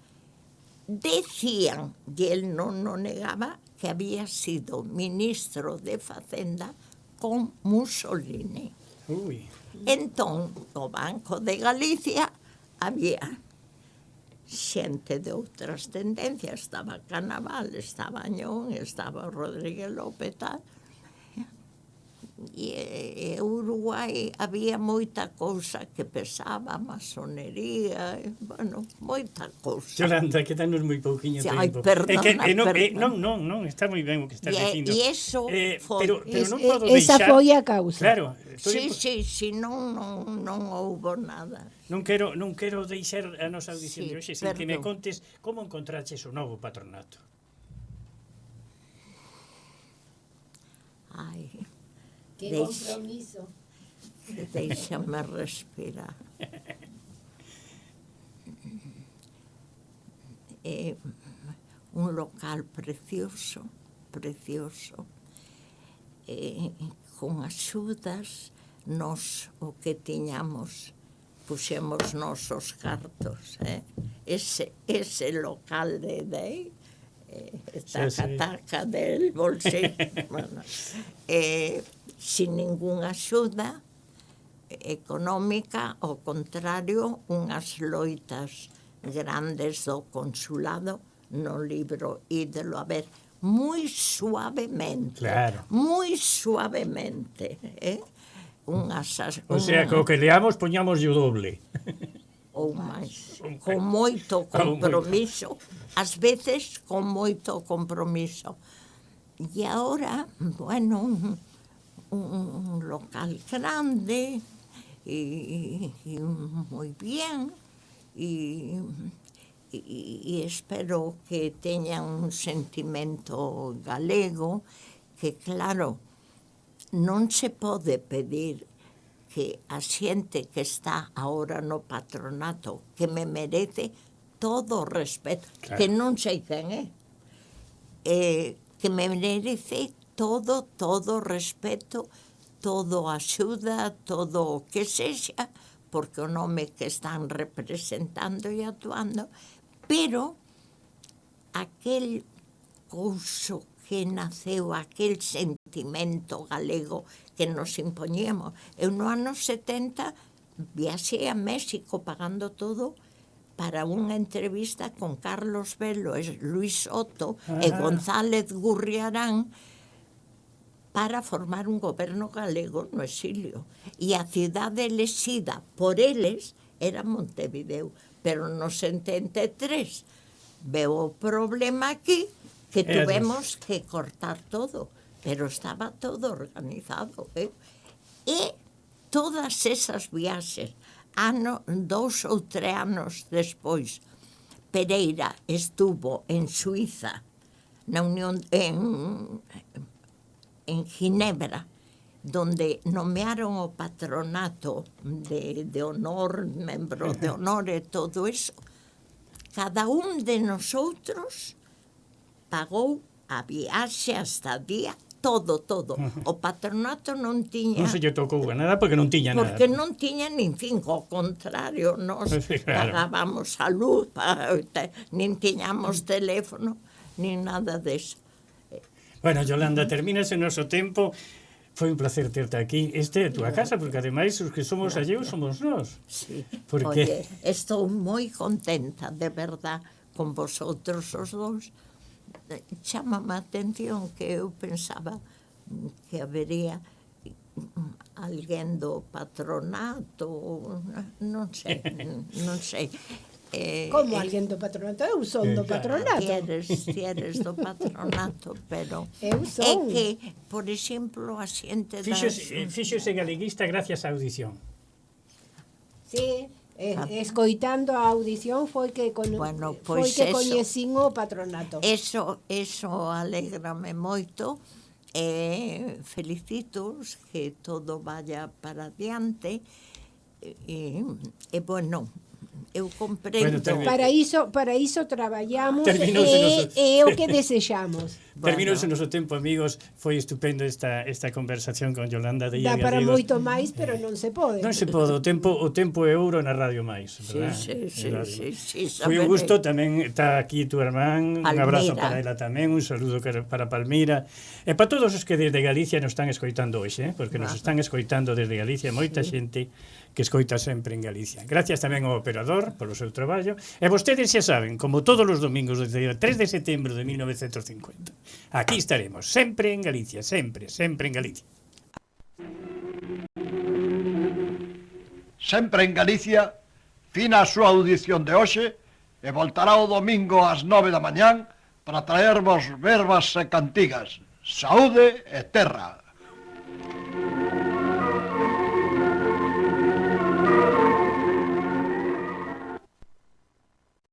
S7: decían, e él non o negaba, que había sido ministro de Facenda con Mussolini.
S2: Ui.
S7: Entón, no Banco de Galicia había xente de outras tendencias, estaba Canaval, estaba Añón, estaba Rodríguez López, tal. E Uruguai había moita cousa que pesaba, masonería, bueno, moita cousa.
S2: Yolanda, que danos moi pouquiño tempo.
S7: Ai, perdona,
S2: Non, está moi ben o que estás dicindo.
S7: E iso foi...
S2: Pero non podo
S3: Esa
S2: deixar...
S3: foi a causa.
S2: Claro.
S7: Sí, non houbo nada.
S2: Non quero deixar a nosa audición
S7: Sí,
S2: de hoxe sen que me
S7: perdón.
S2: contes como encontraches o novo patronato.
S7: Ai,
S3: Que
S7: compromiso. Déixame respirar. É un local precioso, con axudas, nos o que tiñamos, puxemos nos os cartos, ese local de Dei, taca del bolsillo, bueno, sin ninguna axuda económica, ao contrario, unhas loitas grandes do consulado no libro ídelo a ver, moi suavemente,
S2: Claro.
S7: moi suavemente,
S2: O sea, que o que leamos poñamos o doble.
S7: ou máis, con moito compromiso, ás veces con moito compromiso. E agora, bueno, un local grande e moi bien e espero que teñan un sentimento galego que, claro, non se pode pedir que a xente que está agora no patronato, que me merece todo o respeto,
S2: Claro.
S7: que non sei quen é, que me merece todo o respeto, todo a axuda, todo o que sexa, porque o nome que están representando e actuando, pero aquel couso que naceu, aquel sentimento galego que nos impoñíamos. Eu no ano 70 viaxei a México pagando todo para unha entrevista con Carlos Velo, Luis Soto e González Gurriarán para formar un goberno galego no exilio. E a cidade elexida por eles era Montevideo, pero no 73 veo o problema aquí que tuvemos que cortar todo, pero estaba todo organizado. E todas esas viaxes, 2 ou 3 anos despois, Pereira estuvo en Suiza, na Unión, en Ginebra, donde nomearon o patronato de honor, membro de honor e todo eso. Cada un de nosotros pagou a viaxe, a estadía, todo. O patronato non tiña...
S2: Non se lle tocou a nada porque non tiña nada.
S7: Porque non tiña nin fin, ao contrario, nós pagábamos a luz, nin tiñamos teléfono, nin nada deso.
S2: Bueno, Yolanda, termínase o noso tempo. Foi un placer terte aquí. Este é a túa casa, porque ademais os que somos alleos somos nós.
S7: Sí.
S2: Porque...
S7: Oye, estou moi contenta, de verdad, con vosotros os dous. Chámame a atención que eu pensaba que habería alguén do patronato, non sei, non sei.
S3: Como alguén do patronato? Eu son do patronato.
S7: Si eres do patronato, pero
S3: Eu
S7: é
S3: son.
S7: que, por exemplo, a xente das...
S2: Fíxose galeguista gracias á audición.
S3: Sí, escoitando a audición foi que
S7: Bueno,
S3: foi
S7: pois
S3: que
S7: eso.
S3: coñecín o patronato.
S7: Eso alégrame moito. Felicitos, que todo vaya para adiante. Bueno, eu comprendo.
S2: Bueno,
S3: Para iso traballamos
S2: Terminouse
S3: e o que desexamos.
S2: Terminouse o noso tempo, amigos. Foi estupendo esta conversación con Yolanda Díaz
S3: Dá para
S2: Gallegos.
S3: moito máis, pero non se pode.
S2: Non se pode, o tempo é ouro na Radio Mais, verdad?
S7: Sí,
S2: Foi un gusto, tamén está aquí tu irmán, un abrazo para ela tamén, un saludo para Palmira, e para todos os que desde Galicia nos están escoitando hoxe, porque nos están escoitando desde Galicia moita xente que escoita sempre en Galicia. Gracias tamén ao operador polo seu traballo, e vostedes xa saben, como todos os domingos desde o 3 de setembro de 1950, aquí estaremos, sempre en Galicia, sempre en Galicia.
S1: Sempre en Galicia, fina a súa audición de hoxe e voltará o domingo ás 9 da mañán para traervos verbas e cantigas. Saúde e terra.